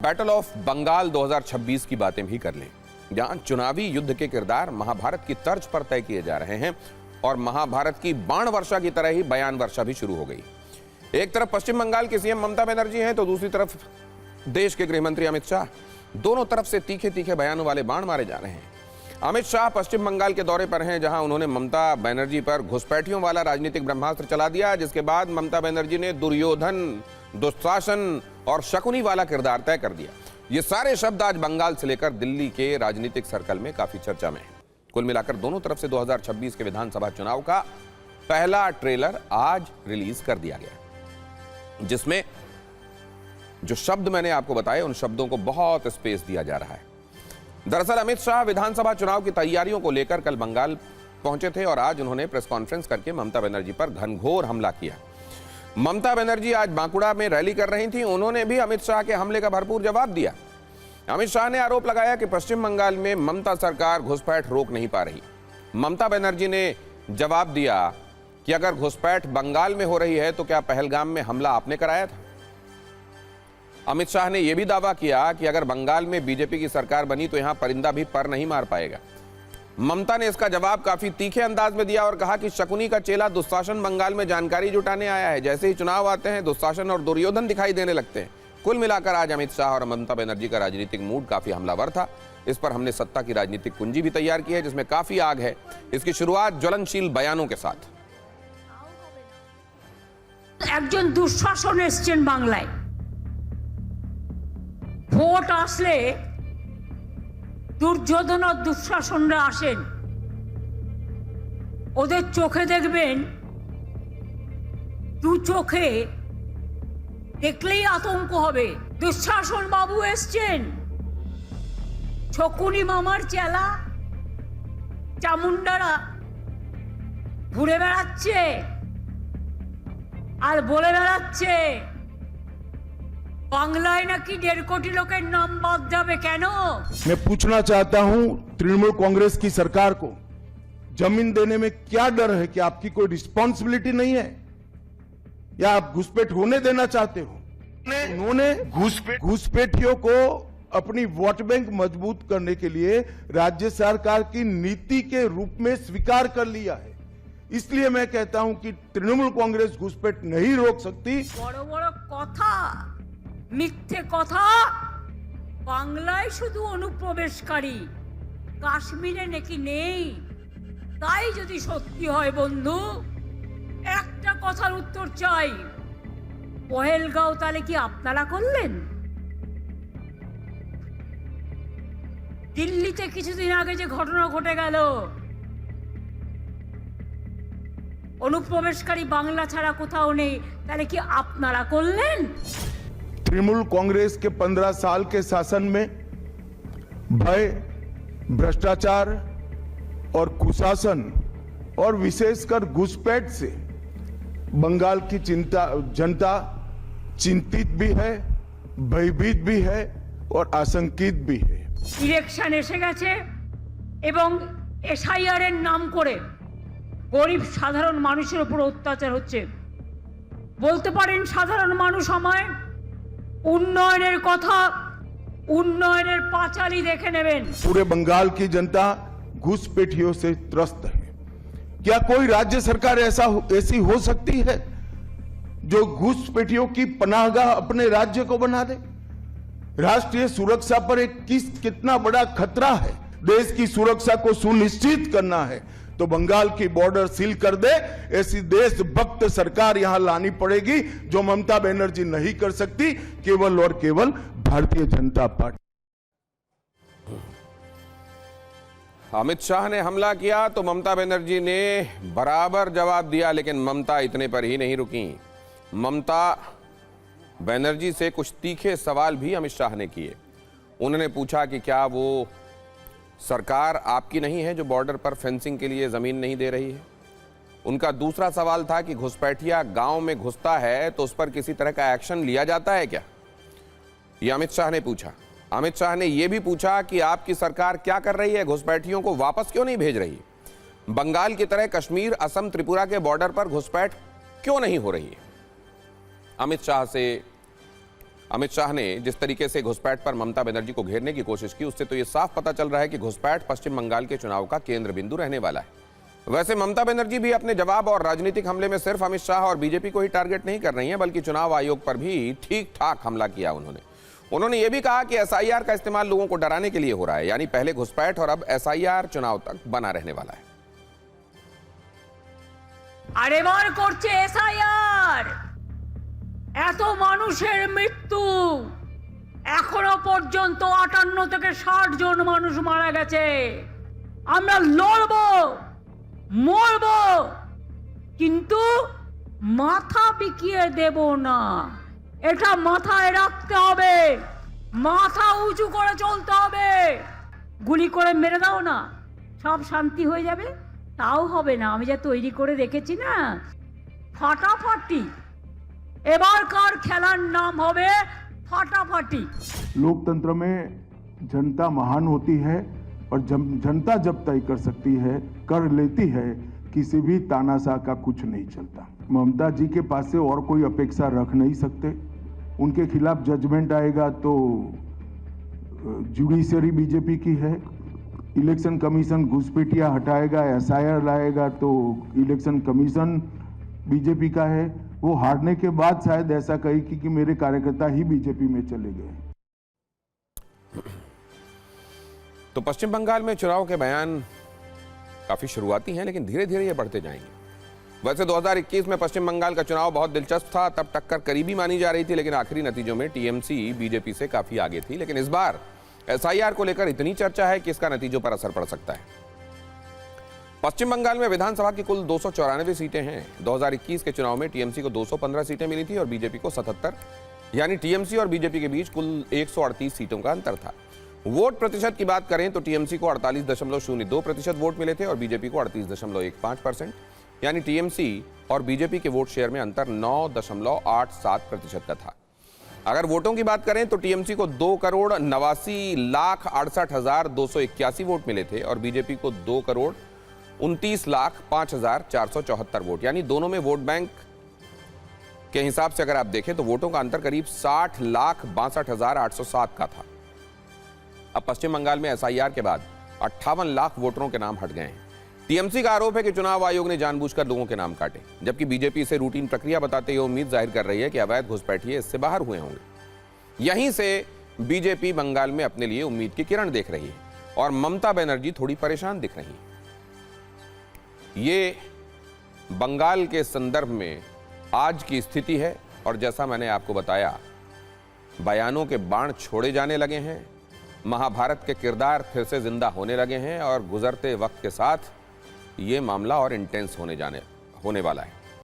Battle of Bengal 2026 की बातें भी कर लें, जहां चुनावी युद्ध के किरदार महाभारत की तर्ज पर तय किए जा रहे हैं और महाभारत की बाण वर्षा की तरह ही बयान वर्षा भी शुरू हो गई। एक तरफ पश्चिम बंगाल की सीएम ममता बनर्जी हैं तो दूसरी तरफ देश के गृह मंत्री अमित शाह। दोनों तरफ से तीखे तीखे बयानों वाले बाण मारे जा रहे हैं। अमित शाह पश्चिम बंगाल के दौरे पर हैं, जहां उन्होंने ममता बनर्जी पर घुसपैठियों वाला राजनीतिक ब्रह्मास्त्र चला दिया, जिसके बाद ममता बनर्जी ने दुर्योधन, दुशासन और शकुनी वाला किरदार तय कर दिया। ये सारे शब्द आज बंगाल से लेकर दिल्ली के राजनीतिक सर्कल में काफी चर्चा में हैं। कुल मिलाकर दोनों तरफ से 2026 के विधानसभा चुनाव का पहला ट्रेलर आज रिलीज कर दिया गया, जिसमें जो शब्द मैंने आपको बताए उन शब्दों को बहुत स्पेस दिया जा रहा है। दरअसल अमित शाह विधानसभा चुनाव की तैयारियों को लेकर कल बंगाल पहुंचे थे और आज उन्होंने प्रेस कॉन्फ्रेंस करके ममता बनर्जी पर घनघोर हमला किया। ममता बनर्जी आज बांकुड़ा में रैली कर रही थी, उन्होंने भी अमित शाह के हमले का भरपूर जवाब दिया। अमित शाह ने आरोप लगाया कि पश्चिम बंगाल में ममता सरकार घुसपैठ रोक नहीं पा रही। ममता बनर्जी ने जवाब दिया कि अगर घुसपैठ बंगाल में हो रही है तो क्या पहलगाम में हमला आपने कराया था। अमित शाह ने यह भी दावा किया कि अगर बंगाल में बीजेपी की सरकार बनी तो यहां परिंदा भी पर नहीं मार पाएगा। ममता ने इसका जवाब काफी तीखे अंदाज में दिया और कहा कि शकुनी का चेला दुशासन बंगाल में जानकारी जुटाने आया है। जैसे ही चुनाव आते हैं दुशासन और दुर्योधन दिखाई देने लगते हैं। कुल मिलाकर आज अमित शाह और ममता बनर्जी का राजनीतिक मूड काफी हमलावर था। इस पर हमने सत्ता की राजनीतिक कुंजी भी तैयार की है, जिसमें काफी आग है। इसकी शुरुआत ज्वलनशील बयानों के साथ। একজন দুঃশাসন এসছেন বাংলায়, ভোট আসলে দুর্যোধন আর দুঃশাসনরা আসেন, ওদের চোখে দেখবেন, দু চোখে দেখলেই আতঙ্ক হবে। দুঃশাসন বাবু এসছেন, শকুনি মামার চেলা চামুন্ডারা ঘুরে বেড়াচ্ছে আর বলে বেড়াচ্ছে বাংলায় নাকি 1.5 কোটি লোকের নাম বাদ যাবে। কেন? मैं पूछना चाहता हूं तृणमूल कांग्रेस की सरकार को, जमीन देने में क्या डर है? कि आपकी कोई रिस्पॉन्सिबिलिटी नहीं है या आप घुसपैठ होने देना चाहते हो? उन्होंने घुसपैठियों को अपनी वोट बैंक मजबूत करने के लिए राज्य सरकार की नीति के रूप में स्वीकार कर लिया है। इसलिए मैं कहता हूं कि तृणमूल कांग्रेस घुसपैठ नहीं रोक सकती। বড় বড় কথা, মিথ্যে কথা। বাংলায় শুধু অনুপ্রবেশকারী, কাশ্মীরে নাকি নেই। তাই যদি সত্যি হয় বন্ধু, একটা কথার উত্তর চাই, পহেলগাঁও তাহলে কি আপনারা করলেন? দিল্লিতে কিছুদিন আগে যে ঘটনা ঘটে গেল, অনুপ্রবেশকারী বাংলা ছাড়া কোথাও নেই, তাহলে কি আপনারা করলেন? तृणमूल कांग्रेस के 15 साल के शासन में भय, भ्रष्टाचार और कुशासन और विशेषकर घुसपैठ से बंगाल की जनता चिंतित भी है, भयभीत भी है और आशंकित भी है। ইলেকশন এসে গেছে এবং এসআইআর এর নাম করে গরিব সাধারণ মানুষের উপর অত্যাচার হচ্ছে। বলতে পারেন সাধারণ মানুষ আমায় উন্নয়নের কথা, উন্নয়নের পাঁচালী দেখে নেবেন। पूरे बंगाल की जनता घुसपैठियों से त्रस्त है। क्या कोई राज्य सरकार ऐसी हो सकती है जो घुसपैठियों की पनाहगाह अपने राज्य को बना दे? राष्ट्रीय सुरक्षा पर कितना बड़ा खतरा है। देश की सुरक्षा को सुनिश्चित करना है तो बंगाल की बॉर्डर सील कर दे। ऐसी देशभक्त सरकार यहां लानी पड़ेगी जो ममता बनर्जी नहीं कर सकती, केवल और केवल भारतीय जनता पार्टी। अमित शाह ने हमला किया तो ममता बनर्जी ने बराबर जवाब दिया, लेकिन ममता इतने पर ही नहीं रुकी। ममता बनर्जी से कुछ तीखे सवाल भी अमित शाह ने किए। उन्होंने पूछा कि क्या वो सरकार आपकी नहीं है जो बॉर्डर पर फेंसिंग के लिए जमीन नहीं दे रही है। उनका दूसरा सवाल था कि घुसपैठिया गांव में घुसता है तो उस पर किसी तरह का एक्शन लिया जाता है क्या, यह अमित शाह ने पूछा। अमित शाह ने यह भी पूछा कि आपकी सरकार क्या कर रही है, घुसपैठियों को वापस क्यों नहीं भेज रही, बंगाल की तरह कश्मीर, असम, त्रिपुरा के बॉर्डर पर घुसपैठ क्यों नहीं हो रही है। अमित शाह से अमित शाह ने जिस तरीके से घुसपैठ पर ममता बनर्जी को घेरने की कोशिश की, उससे तो ये साफ पता चल रहा है कि घुसपैठ पश्चिम बंगाल के चुनाव का केंद्र बिंदु रहने वाला है। वैसे ममता बनर्जी भी अपने जवाब और राजनीतिक हमले में सिर्फ अमित शाह और बीजेपी को ही टारगेट नहीं कर रही हैं, बल्कि चुनाव आयोग पर भी ठीक ठाक हमला किया उन्होंने ये भी कहा कि एसआईआर का इस्तेमाल लोगों को डराने के लिए हो रहा है, यानी पहले घुसपैठ और अब एसआईआर चुनाव तक बना रहने वाला है। আর এবার করছে এসআইআর। এত মানুষের মৃত্যু, এখনো পর্যন্ত 58 থেকে 60 জন মানুষ মারা গেছে। আমরা লড়বো, মরবো, কিন্তু মাথা বিকিয়ে দেব না। এটা মাথায় রাখতে হবে, মাথা উঁচু করে চলতে হবে। গুলি করে মেরে দাও না, সব শান্তি হয়ে যাবে, তাও হবে না। আমি যা তৈরি করে রেখেছি না, ফাটাফাটি। এবারকার খেলার নাম হবে ফাটাফাটি। लोकतंत्र में जनता महान होती है और जनता जब तय कर सकती है, कर लेती है, किसी भी तानाशाह का कुछ नहीं चलता। ममता जी के पास से और कोई अपेक्षा रख नहीं सकते। उनके खिलाफ जजमेंट आएगा तो जुडिशरी बीजेपी की है, इलेक्शन कमीशन घुसपैठिया हटाएगा, एसआईआर लाएगा तो इलेक्शन कमीशन बीजेपी का है। वो हारने के बाद शायद ऐसा कही कि मेरे कार्यकर्ता ही बीजेपी में चले गए। तो पश्चिम बंगाल में चुनाव के बयान काफी शुरुआती हैं, लेकिन धीरे धीरे ये बढ़ते जाएंगे। वैसे 2021 में पश्चिम बंगाल का चुनाव बहुत दिलचस्प था, तब टक्कर करीबी मानी जा रही थी, लेकिन आखिरी नतीजों में टीएमसी बीजेपी से काफी आगे थी। लेकिन इस बार एसआईआर को लेकर इतनी चर्चा है कि इसका नतीजों पर असर पड़ सकता है। पश्चिम बंगाल में विधानसभा की कुल 294 सीटें हैं। 2021 के चुनाव में टीएमसी को 215 सीटें मिली थी और बीजेपी को 77, यानी टीएमसी और बीजेपी के बीच कुल 138 सीटों का अंतर था। वोट प्रतिशत की बात करें तो टीएमसी को 48.02% वोट मिले थे और बीजेपी को 38.15%, यानी टीएमसी और बीजेपी के वोट शेयर में अंतर 9.87% का था। अगर वोटों की बात करें तो टीएमसी को 2,89,68,281 वोट मिले थे और बीजेपी को 2,29,05,474 वोट, यानी दोनों में वोट बैंक के हिसाब से अगर आप देखें तो वोटों का अंतर करीब 60,62,807 का था। अब पश्चिम बंगाल में एसआईआर के बाद 58 लाख वोटरों के नाम हट गए हैं। टीएमसी का आरोप है कि चुनाव आयोग ने जानबूझकर लोगों के नाम काटे, जबकि बीजेपी इसे रूटीन प्रक्रिया बताते हुए उम्मीद जाहिर कर रही है कि अवैध घुसपैठिए इससे बाहर हुए होंगे। यहीं से बीजेपी बंगाल में अपने लिए उम्मीद की किरण देख रही है और ममता बनर्जी थोड़ी परेशान दिख रही है। ये बंगाल के संदर्भ में आज की स्थिति है और जैसा मैंने आपको बताया, बयानों के बाण छोड़े जाने लगे हैं, महाभारत के किरदार फिर से जिंदा होने लगे हैं और गुजरते वक्त के साथ ये मामला और इंटेंस होने वाला है।